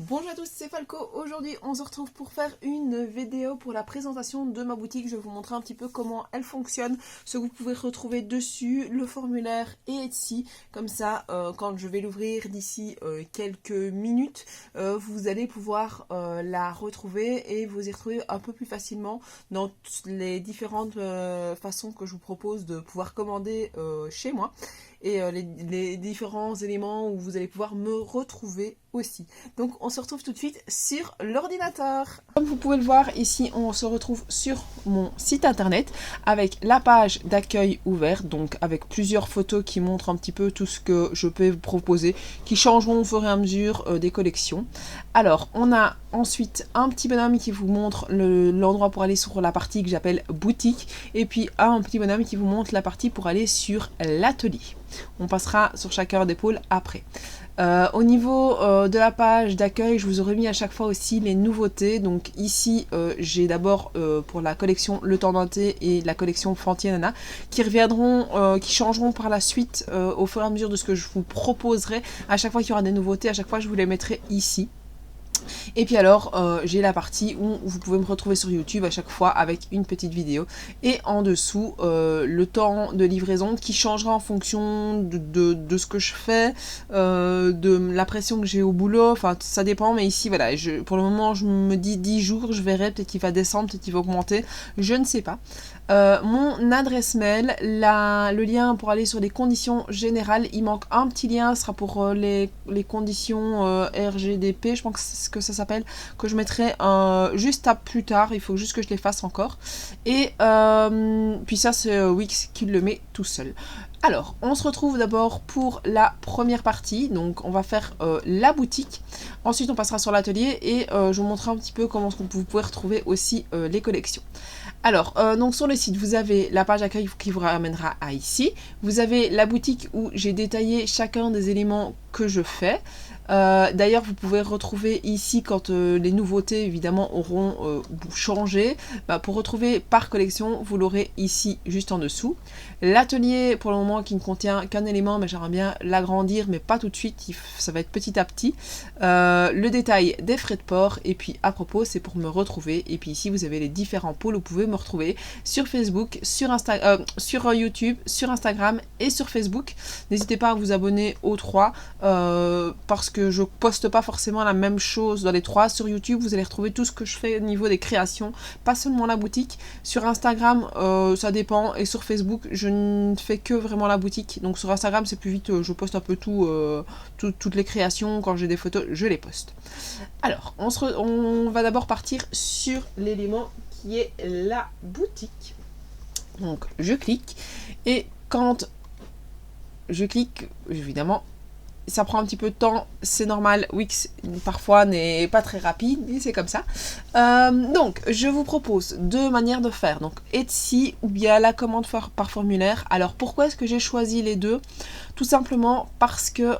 Bonjour à tous, c'est Falco. Aujourd'hui, on se retrouve pour faire une vidéo pour la présentation de ma boutique. Je vais vous montrer un petit peu comment elle fonctionne, ce que vous pouvez retrouver dessus, le formulaire et Etsy. Comme ça, quand je vais l'ouvrir d'ici quelques minutes, vous allez pouvoir la retrouver et vous y retrouver un peu plus facilement dans les différentes façons que je vous propose de pouvoir commander chez moi. Et les différents éléments où vous allez pouvoir me retrouver aussi. Donc on se retrouve tout de suite sur l'ordinateur. Comme vous pouvez le voir ici, on se retrouve sur mon site internet avec la page d'accueil ouverte, donc avec plusieurs photos qui montrent un petit peu tout ce que je peux vous proposer, qui changeront au fur et à mesure des collections. Alors on a ensuite un petit bonhomme qui vous montre l'endroit pour aller sur la partie que j'appelle boutique, et puis un petit bonhomme qui vous montre la partie pour aller sur l'atelier. On passera sur chacun des pôles après. Au niveau de la page d'accueil, je vous aurais mis à chaque fois aussi les nouveautés. Donc ici, j'ai d'abord pour la collection Le Temps d'un thé et la collection Fantier Nana qui reviendront, qui changeront par la suite au fur et à mesure de ce que je vous proposerai. À chaque fois qu'il y aura des nouveautés, à chaque fois je vous les mettrai ici. Et puis alors, j'ai la partie où vous pouvez me retrouver sur YouTube à chaque fois avec une petite vidéo. Et en dessous, le temps de livraison qui changera en fonction de ce que je fais, de la pression que j'ai au boulot. Enfin, ça dépend, mais ici, voilà, pour le moment, je me dis 10 jours, je verrai, peut-être qu'il va descendre, peut-être qu'il va augmenter, je ne sais pas. Mon adresse mail, le lien pour aller sur les conditions générales, il manque un petit lien, ce sera pour les conditions RGDP, je pense que ça s'appelle, que je mettrai juste à plus tard, il faut juste que je les fasse encore. Et puis ça c'est Wix qui le met tout seul. Alors, on se retrouve d'abord pour la première partie, donc on va faire la boutique. Ensuite, on passera sur l'atelier et je vous montrerai un petit peu comment vous pouvez retrouver aussi les collections. Alors, donc sur le site, vous avez la page d'accueil qui vous ramènera à ici. Vous avez la boutique où j'ai détaillé chacun des éléments que je fais. D'ailleurs, vous pouvez retrouver ici quand les nouveautés évidemment auront changé. Pour retrouver par collection, vous l'aurez ici juste en dessous. L'atelier pour le moment qui ne contient qu'un élément, mais j'aimerais bien l'agrandir, mais pas tout de suite, ça va être petit à petit. Le détail des frais de port, et puis à propos, c'est pour me retrouver. Et puis ici, vous avez les différents pôles où vous pouvez me retrouver sur Facebook, sur YouTube, sur Instagram et sur Facebook. N'hésitez pas à vous abonner aux trois parce que je poste pas forcément la même chose dans les trois. Sur YouTube, vous allez retrouver tout ce que je fais au niveau des créations, pas seulement la boutique. Sur Instagram, ça dépend, et sur Facebook, je ne fais que vraiment la boutique. Donc sur Instagram, c'est plus vite, je poste un peu toutes les créations. Quand j'ai des photos, je les poste. Alors, on va d'abord partir sur l'élément qui est la boutique. Donc, je clique, et quand je clique, évidemment, ça prend un petit peu de temps, c'est normal, Wix parfois n'est pas très rapide, mais c'est comme ça. Donc, je vous propose deux manières de faire, donc Etsy ou bien la commande par formulaire. Alors, pourquoi est-ce que j'ai choisi les deux ? Tout simplement parce que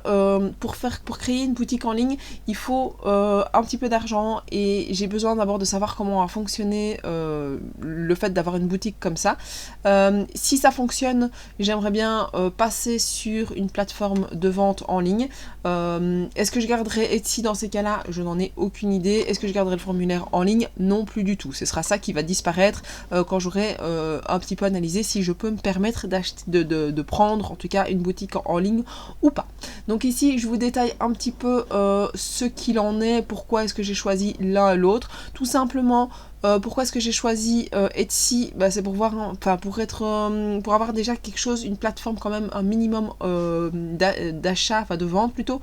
pour créer une boutique en ligne, il faut un petit peu d'argent, et j'ai besoin d'abord de savoir comment va fonctionner le fait d'avoir une boutique comme ça. Si ça fonctionne, j'aimerais bien passer sur une plateforme de vente en ligne. Est-ce que je garderai Etsy dans ces cas-là? Je n'en ai aucune idée. Est-ce que je garderai le formulaire en ligne? Non, plus du tout. Ce sera ça qui va disparaître quand j'aurai un petit peu analysé si je peux me permettre de prendre en tout cas une boutique en ligne ou pas. Donc ici, je vous détaille un petit peu ce qu'il en est, pourquoi est-ce que j'ai choisi l'un et l'autre. Tout simplement, pourquoi est-ce que j'ai choisi Etsy? C'est pour voir, pour avoir déjà quelque chose, une plateforme quand même, un minimum d'achat, enfin de vente plutôt.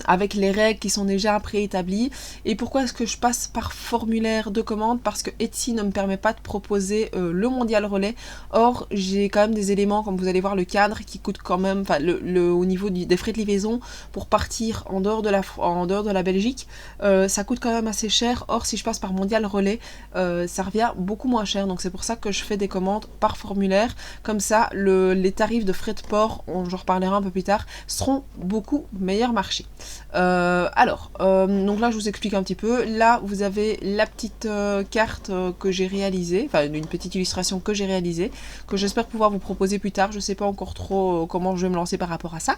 Avec les règles qui sont déjà préétablies. Et pourquoi est-ce que je passe par formulaire de commande? Parce que Etsy ne me permet pas de proposer le mondial relais. Or, j'ai quand même des éléments, comme vous allez voir, le cadre qui coûte quand même, enfin au niveau des frais de livraison pour partir en dehors de la Belgique, ça coûte quand même assez cher. Or, si je passe par mondial relais, ça revient beaucoup moins cher. Donc c'est pour ça que je fais des commandes par formulaire. Comme ça, les tarifs de frais de port, j'en reparlerai un peu plus tard, seront beaucoup meilleurs marchés. marcher. Donc là je vous explique un petit peu. Là vous avez la petite carte que j'ai réalisée, enfin une petite illustration que j'ai réalisée, que j'espère pouvoir vous proposer plus tard. Je sais pas encore trop comment je vais me lancer par rapport à ça.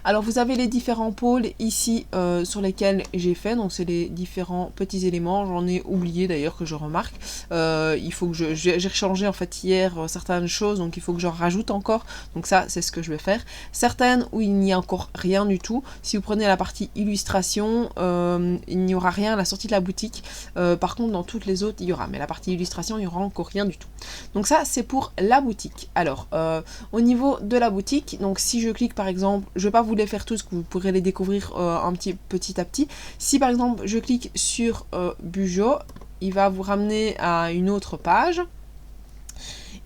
Alors vous avez les différents pôles ici sur lesquels j'ai fait, donc c'est les différents petits éléments. J'en ai oublié d'ailleurs que je remarque. Il faut que j'ai changé en fait hier certaines choses, donc il faut que j'en rajoute encore. Donc ça c'est ce que je vais faire. Certaines où il n'y a encore rien du tout. Si vous prenez la partie illustration, il n'y aura rien à la sortie de la boutique. Par contre dans toutes les autres il y aura, mais la partie illustration il n'y aura encore rien du tout. Donc ça c'est pour la boutique. Alors au niveau de la boutique, donc si je clique par exemple, je ne vais pas vous les faire tous, que vous pourrez les découvrir petit à petit. Si par exemple je clique sur Bujo, il va vous ramener à une autre page.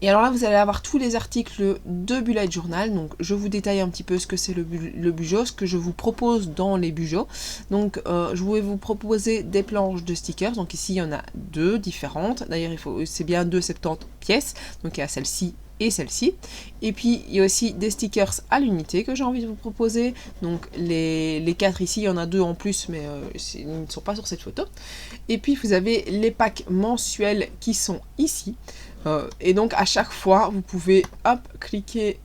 Et alors là, vous allez avoir tous les articles de Bullet Journal. Donc, je vous détaille un petit peu ce que c'est le Bujo, ce que je vous propose dans les Bujos. Donc, je vais vous proposer des planches de stickers. Donc ici, il y en a deux différentes. D'ailleurs, c'est bien 2,70 pièces. Donc, il y a celle-ci et celle-ci. Et puis, il y a aussi des stickers à l'unité que j'ai envie de vous proposer. Donc, les 4 ici, il y en a 2 en plus, mais ils ne sont pas sur cette photo. Et puis, vous avez les packs mensuels qui sont ici. Et donc à chaque fois vous pouvez cliquer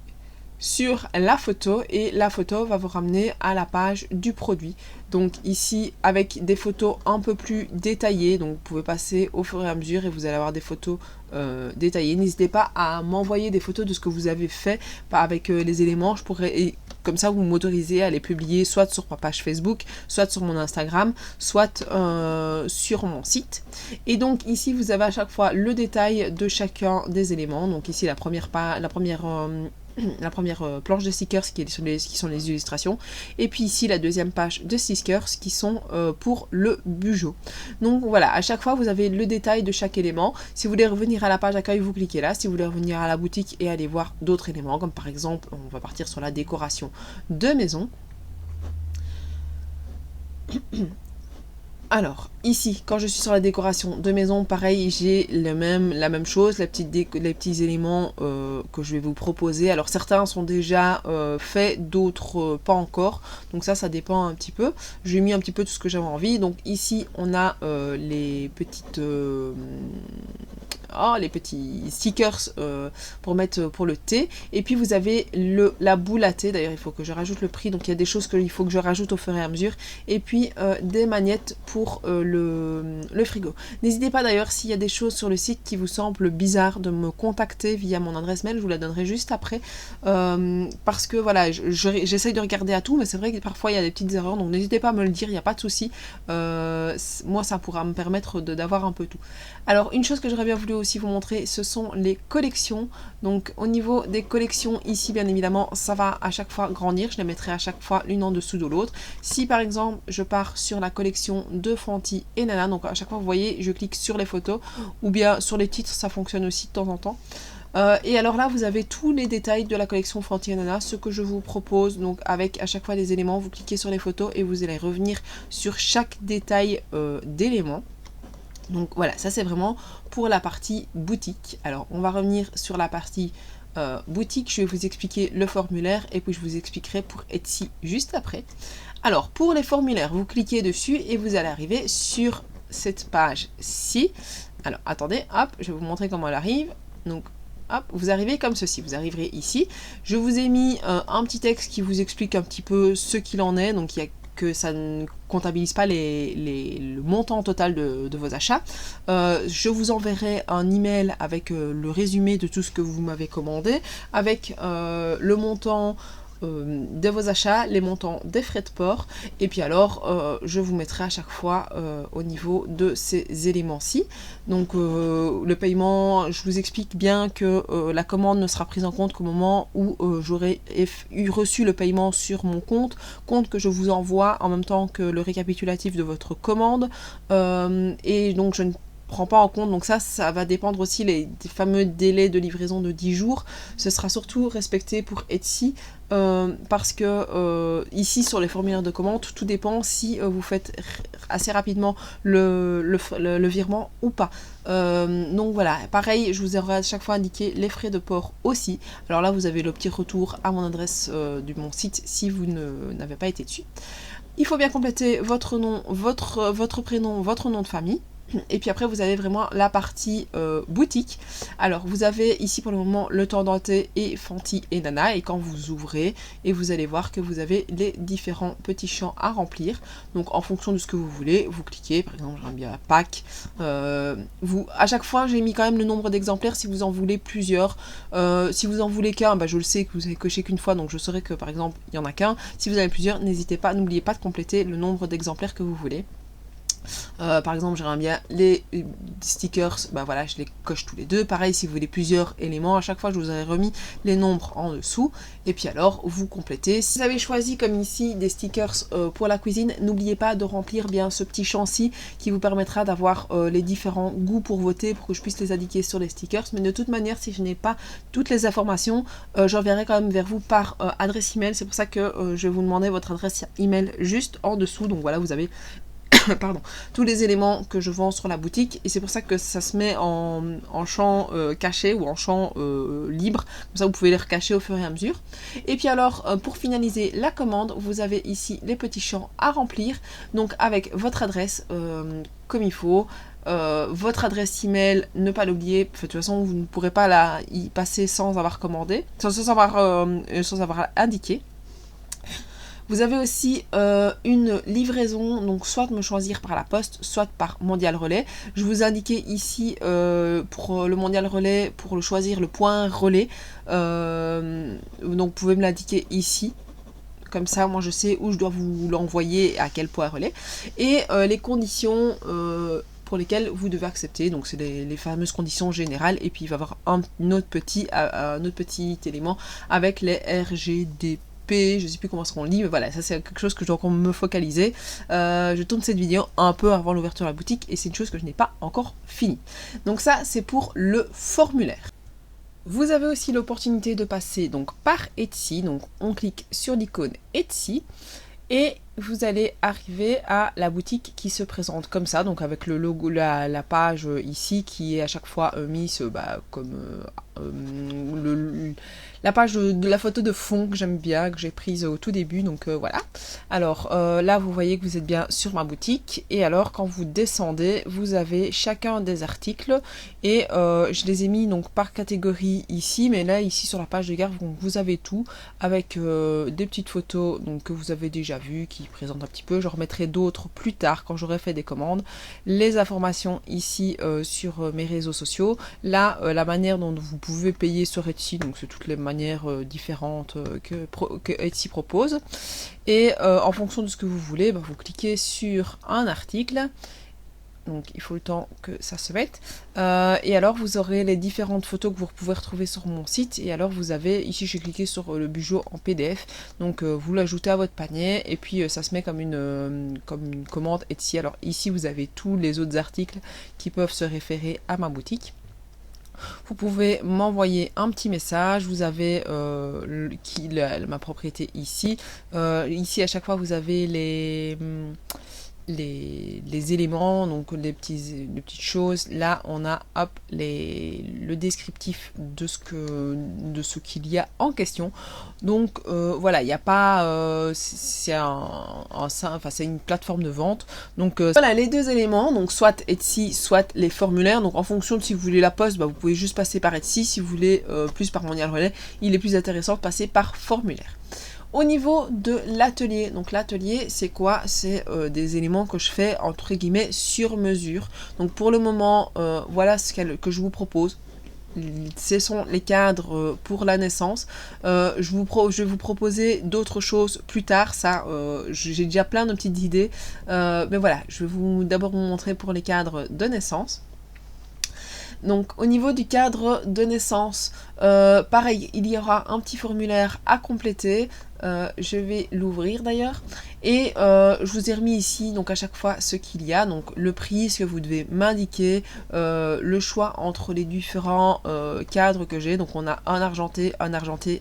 sur la photo et la photo va vous ramener à la page du produit. Donc ici avec des photos un peu plus détaillées, donc vous pouvez passer au fur et à mesure et vous allez avoir des photos détaillées. N'hésitez pas à m'envoyer des photos de ce que vous avez fait avec les éléments. Je pourrais, comme ça vous m'autorisez à les publier soit sur ma page Facebook, soit sur mon Instagram, soit sur mon site. Et donc ici vous avez à chaque fois le détail de chacun des éléments. Donc ici la première planche de stickers qui sont les illustrations, et puis ici la deuxième page de stickers qui sont pour le Bujo. Donc voilà, à chaque fois vous avez le détail de chaque élément. Si vous voulez revenir à la page accueil, vous cliquez là. Si vous voulez revenir à la boutique et aller voir d'autres éléments, comme par exemple on va partir sur la décoration de maison. Alors, ici, quand je suis sur la décoration de maison, pareil, j'ai la même chose, les petits éléments que je vais vous proposer. Alors, certains sont déjà faits, d'autres pas encore. Donc ça dépend un petit peu. J'ai mis un petit peu tout ce que j'avais envie. Donc ici, on a les petits stickers pour mettre pour le thé. Et puis, vous avez la boule à thé. D'ailleurs, il faut que je rajoute le prix. Donc, il y a des choses qu'il faut que je rajoute au fur et à mesure. Et puis, des magnettes pour le frigo. N'hésitez pas d'ailleurs s'il y a des choses sur le site qui vous semblent bizarres de me contacter via mon adresse mail, je vous la donnerai juste après parce que voilà, j'essaye de regarder à tout, mais c'est vrai que parfois il y a des petites erreurs, donc n'hésitez pas à me le dire, il n'y a pas de souci. Moi ça pourra me permettre d'avoir un peu tout. Alors une chose que j'aurais bien voulu aussi vous montrer, ce sont les collections. Donc au niveau des collections ici bien évidemment ça va à chaque fois grandir, je les mettrai à chaque fois l'une en dessous de l'autre. Si par exemple je pars sur la collection de Fanty et Nana, donc à chaque fois vous voyez je clique sur les photos ou bien sur les titres, ça fonctionne aussi de temps en temps. Et alors là vous avez tous les détails de la collection Fanty et Nana, ce que je vous propose, donc avec à chaque fois des éléments, vous cliquez sur les photos et vous allez revenir sur chaque détail d'éléments. Donc voilà, ça c'est vraiment pour la partie boutique. Alors on va revenir sur la partie boutique, je vais vous expliquer le formulaire et puis je vous expliquerai pour Etsy juste après. Alors pour les formulaires, vous cliquez dessus et vous allez arriver sur cette page-ci. Alors attendez, hop, je vais vous montrer comment elle arrive. Donc hop, vous arrivez comme ceci, vous arriverez ici. Je vous ai mis un petit texte qui vous explique un petit peu ce qu'il en est, donc il y a que ça ne comptabilise pas le montant total de vos achats. Je vous enverrai un email avec le résumé de tout ce que vous m'avez commandé, avec le montant de vos achats, les montants des frais de port, et puis alors je vous mettrai à chaque fois au niveau de ces éléments-ci. Donc le paiement, je vous explique bien que la commande ne sera prise en compte qu'au moment où j'aurai reçu le paiement sur mon compte que je vous envoie en même temps que le récapitulatif de votre commande, et donc je ne prend pas en compte, donc ça va dépendre aussi des fameux délais de livraison de 10 jours, ce sera surtout respecté pour Etsy, parce que ici sur les formulaires de commande, tout dépend si vous faites assez rapidement le virement ou pas. Donc voilà, pareil, je vous aurai à chaque fois indiqué les frais de port aussi. Alors là vous avez le petit retour à mon adresse de mon site si vous n'avez pas été dessus. Il faut bien compléter votre nom, votre prénom, votre nom de famille. Et puis après vous avez vraiment la partie boutique. Alors vous avez ici pour le moment le Tendanté et Fenty et Nana, et quand vous ouvrez et vous allez voir que vous avez les différents petits champs à remplir. Donc en fonction de ce que vous voulez, vous cliquez, par exemple j'aime bien pack. À chaque fois j'ai mis quand même le nombre d'exemplaires si vous en voulez plusieurs. Si vous en voulez qu'un, je le sais que vous avez coché qu'une fois, donc je saurai que par exemple il n'y en a qu'un. Si vous avez plusieurs, n'hésitez pas, n'oubliez pas de compléter le nombre d'exemplaires que vous voulez. Par exemple j'aimerais bien les stickers, voilà, je les coche tous les deux. Pareil, si vous voulez plusieurs éléments, à chaque fois je vous aurais remis les nombres en dessous, et puis alors vous complétez. Si vous avez choisi comme ici des stickers pour la cuisine, n'oubliez pas de remplir bien ce petit champ-ci qui vous permettra d'avoir les différents goûts pour voter, pour que je puisse les indiquer sur les stickers. Mais de toute manière, si je n'ai pas toutes les informations, j'enverrai quand même vers vous par adresse email. C'est pour ça que je vais vous demander votre adresse email juste en dessous. Donc voilà, vous avez pardon, tous les éléments que je vends sur la boutique, et c'est pour ça que ça se met en champ caché ou en champ libre, comme ça vous pouvez les recacher au fur et à mesure. Et puis alors pour finaliser la commande, vous avez ici les petits champs à remplir, donc avec votre adresse comme il faut. Votre adresse email, ne pas l'oublier, de toute façon vous ne pourrez pas y passer sans avoir commandé, sans avoir indiqué. Vous avez aussi une livraison, donc soit de me choisir par la poste, soit par Mondial Relais. Je vous ai indiqué ici pour le Mondial Relais, pour le choisir le point relais. Donc vous pouvez me l'indiquer ici. Comme ça, moi je sais où je dois vous l'envoyer et à quel point relais. Et les conditions pour lesquelles vous devez accepter. Donc c'est les fameuses conditions générales. Et puis il va y avoir un autre petit élément avec les RGDP. Je sais plus comment on lit, mais voilà, ça c'est quelque chose que je dois encore me focaliser. Je tourne cette vidéo un peu avant l'ouverture de la boutique et c'est une chose que je n'ai pas encore fini. Donc ça c'est pour le formulaire. Vous avez aussi l'opportunité de passer donc par Etsy, donc on clique sur l'icône Etsy et vous allez arriver à la boutique qui se présente comme ça, donc avec le logo, la page ici qui est à chaque fois mise comme la page de la photo de fond que j'aime bien, que j'ai prise au tout début, donc voilà. Alors là vous voyez que vous êtes bien sur ma boutique, et alors quand vous descendez, vous avez chacun des articles, et je les ai mis donc par catégorie ici, mais là ici sur la page de garde, vous avez tout, avec des petites photos donc, que vous avez déjà vues, qui présentent un petit peu, je remettrai d'autres plus tard quand j'aurai fait des commandes, les informations ici sur mes réseaux sociaux, là la manière dont vous pouvez payer sur Etsy, donc c'est toutes les manières différentes que Etsy propose, et en fonction de ce que vous voulez, vous cliquez sur un article, donc il faut le temps que ça se mette, et alors vous aurez les différentes photos que vous pouvez retrouver sur mon site, et alors vous avez, ici j'ai cliqué sur le bijou en PDF, donc vous l'ajoutez à votre panier, et puis ça se met comme une commande Etsy. Alors ici vous avez tous les autres articles qui peuvent se référer à ma boutique. Vous pouvez m'envoyer un petit message, vous avez ma propriété ici. Ici à chaque fois vous avez les éléments, donc les petites choses. Là on a le descriptif de ce qu'il y a en question. Donc voilà, il n'y a pas c'est une plateforme de vente. Donc voilà les deux éléments, donc soit Etsy, soit les formulaires. Donc en fonction de si vous voulez la poste, vous pouvez juste passer par Etsy. Si vous voulez plus par Mondial Relais, il est plus intéressant de passer par formulaire. Au niveau de l'atelier, donc l'atelier c'est quoi? C'est des éléments que je fais entre guillemets sur mesure. Donc pour le moment, voilà ce que je vous propose. Ce sont les cadres pour la naissance. Je vais vous proposer d'autres choses plus tard. Ça, j'ai déjà plein de petites idées. Mais voilà, je vais d'abord vous montrer pour les cadres de naissance. Donc au niveau du cadre de naissance, pareil, il y aura un petit formulaire à compléter. Je vais l'ouvrir d'ailleurs, et je vous ai remis ici donc à chaque fois ce qu'il y a, donc le prix, ce que vous devez m'indiquer, le choix entre les différents cadres que j'ai. Donc on a un argenté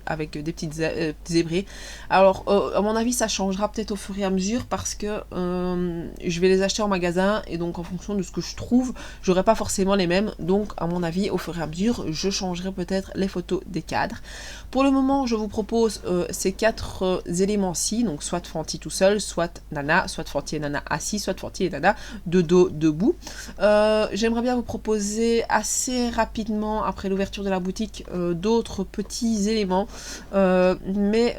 avec des petites zébrées. Alors à mon avis ça changera peut-être au fur et à mesure, parce que je vais les acheter en magasin, et donc en fonction de ce que je trouve, j'aurai pas forcément les mêmes. Donc à mon avis au fur et à mesure je changerai peut-être les photos des cadres. Pour le moment je vous propose ces 4 éléments-ci, donc soit Fenty tout seul, seul, soit nana, soit Fanti et nana assis, soit Fanti et nana de dos debout. J'aimerais bien vous proposer assez rapidement, après l'ouverture de la boutique, d'autres petits éléments, mais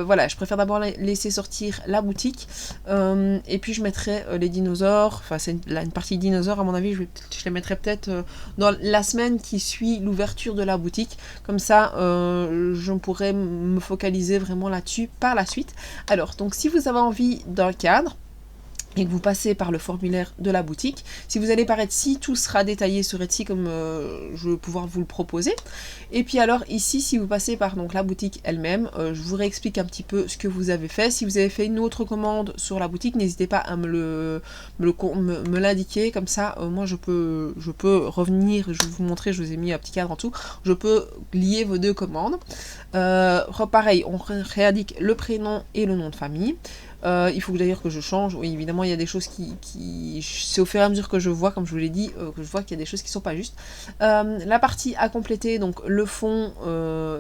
voilà, je préfère d'abord laisser sortir la boutique, et puis je mettrai les dinosaures, enfin c'est une partie dinosaures à mon avis, je les mettrai peut-être dans la semaine qui suit l'ouverture de la boutique, comme ça je pourrais me focaliser vraiment là-dessus par la suite. Alors donc si vous avez envie d'un cadre et que vous passez par le formulaire de la boutique, si vous allez par Etsy, tout sera détaillé sur Etsy comme je vais pouvoir vous le proposer. Et puis alors ici, si vous passez par donc la boutique elle-même, je vous réexplique un petit peu ce que vous avez fait. Si vous avez fait une autre commande sur la boutique, n'hésitez pas à me l'indiquer, comme ça moi je peux revenir, je vais vous montrer, je vous ai mis un petit cadre en dessous, je peux lier vos deux commandes. Pareil, on réindique le prénom et le nom de famille. Il faut d'ailleurs que je change, oui évidemment il y a des choses qui c'est au fur et à mesure que je vois, comme je vous l'ai dit, que je vois qu'il y a des choses qui sont pas justes. La partie à compléter, donc le fond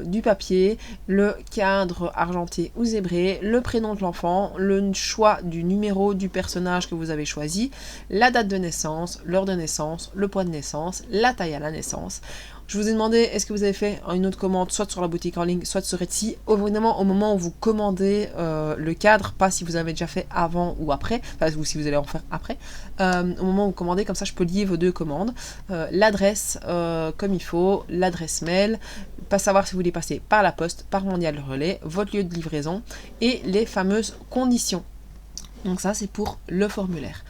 du papier, le cadre argenté ou zébré, le prénom de l'enfant, le choix du numéro du personnage que vous avez choisi, la date de naissance, l'heure de naissance, le poids de naissance, la taille à la naissance. Je vous ai demandé, est-ce que vous avez fait une autre commande, soit sur la boutique en ligne, soit sur Etsy. Évidemment, au moment où vous commandez le cadre, pas si vous avez déjà fait avant ou après, enfin, ou si vous allez en faire après. Au moment où vous commandez, comme ça, je peux lier vos deux commandes. L'adresse, comme il faut, l'adresse mail, pas savoir si vous voulez passer par la poste, par Mondial Relais, votre lieu de livraison et les fameuses conditions. Donc ça, c'est pour le formulaire.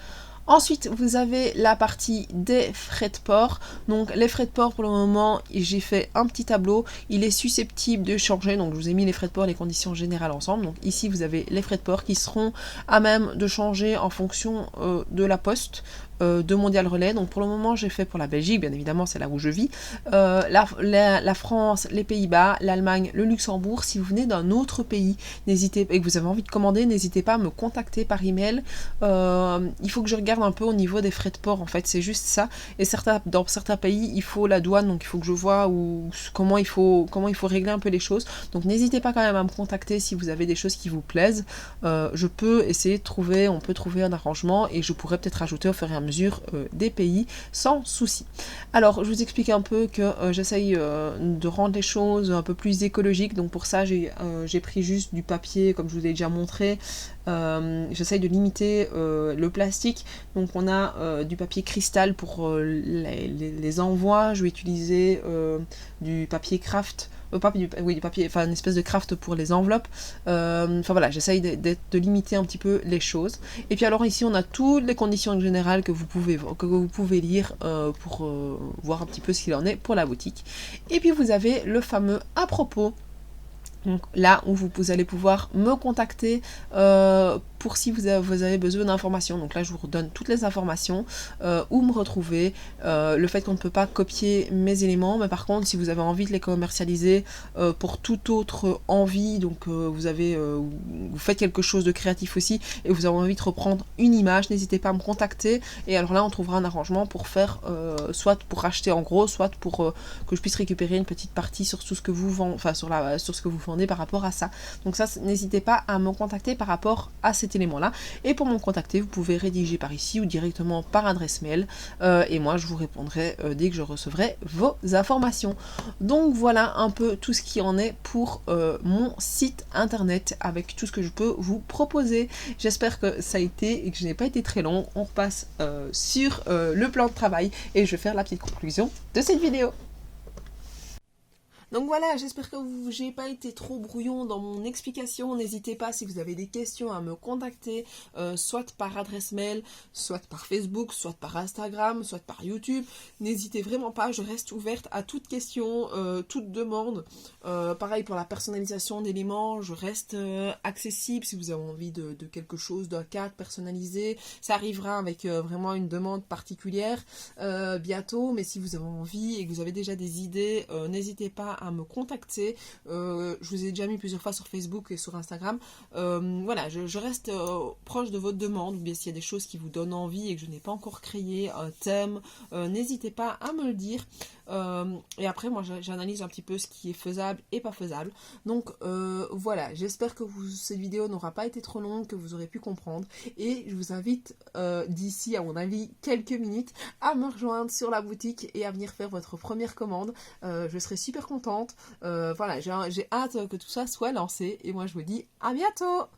Ensuite, vous avez la partie des frais de port. Donc, les frais de port, pour le moment, j'ai fait un petit tableau. Il est susceptible de changer. Donc, je vous ai mis les frais de port et les conditions générales ensemble. Donc, ici, vous avez les frais de port qui seront à même de changer en fonction de la poste de Mondial Relais. Donc, pour le moment, j'ai fait pour la Belgique. Bien évidemment, c'est là où je vis. La France, les Pays-Bas, l'Allemagne, le Luxembourg. Si vous venez d'un autre pays, n'hésitez et que vous avez envie de commander, n'hésitez pas à me contacter par email. Il faut que je regarde un peu au niveau des frais de port, en fait, c'est juste ça. Et dans certains pays, il faut la douane, donc il faut que je vois comment il faut régler un peu les choses. Donc n'hésitez pas quand même à me contacter si vous avez des choses qui vous plaisent. Je peux essayer de trouver, on peut trouver un arrangement et je pourrais peut-être ajouter au fur et à mesure des pays sans souci. Alors, je vous explique un peu que j'essaye de rendre les choses un peu plus écologiques. Donc pour ça, j'ai pris juste du papier, comme je vous ai déjà montré. J'essaye de limiter le plastique. Donc on a du papier cristal pour les envois. Je vais utiliser du papier craft. Du papier, enfin une espèce de craft pour les enveloppes. Enfin voilà, j'essaye de limiter un petit peu les choses. Et puis alors ici on a toutes les conditions générales que vous pouvez lire pour voir un petit peu ce qu'il en est pour la boutique. Et puis vous avez le fameux à propos. Donc là où vous allez pouvoir me contacter pour si vous avez besoin d'informations. Donc là je vous redonne toutes les informations, où me retrouver, le fait qu'on ne peut pas copier mes éléments, mais par contre si vous avez envie de les commercialiser pour toute autre envie, donc vous faites quelque chose de créatif aussi et vous avez envie de reprendre une image, n'hésitez pas à me contacter et alors là on trouvera un arrangement pour faire soit pour acheter en gros, soit pour que je puisse récupérer une petite partie sur tout ce que vous vendez, enfin sur ce que vous vendez par rapport à ça. Donc ça, n'hésitez pas à me contacter par rapport à cet élément-là. Et pour me contacter, vous pouvez rédiger par ici ou directement par adresse mail. Et moi, je vous répondrai dès que je recevrai vos informations. Donc voilà un peu tout ce qui en est pour mon site internet avec tout ce que je peux vous proposer. J'espère que ça a été et que je n'ai pas été très long. On repasse sur le plan de travail et je vais faire la petite conclusion de cette vidéo. Donc voilà, j'espère que j'ai pas été trop brouillon dans mon explication. N'hésitez pas si vous avez des questions à me contacter, soit par adresse mail, soit par Facebook, soit par Instagram, soit par YouTube. N'hésitez vraiment pas, je reste ouverte à toute question, toute demande. Pareil pour la personnalisation d'éléments, je reste accessible si vous avez envie de quelque chose, d'un cadre personnalisé. Ça arrivera avec vraiment une demande particulière bientôt, mais si vous avez envie et que vous avez déjà des idées, n'hésitez pas à me contacter. Je vous ai déjà mis plusieurs fois sur Facebook et sur Instagram. Voilà, je reste proche de votre demande, ou bien s'il y a des choses qui vous donnent envie et que je n'ai pas encore créé, un thème, n'hésitez pas à me le dire. Et après, moi, j'analyse un petit peu ce qui est faisable et pas faisable. Donc, voilà, j'espère que cette vidéo n'aura pas été trop longue, que vous aurez pu comprendre. Et je vous invite, d'ici, à mon avis, quelques minutes, à me rejoindre sur la boutique et à venir faire votre première commande. Je serai super contente. Voilà, j'ai hâte que tout ça soit lancé. Et moi, je vous dis à bientôt!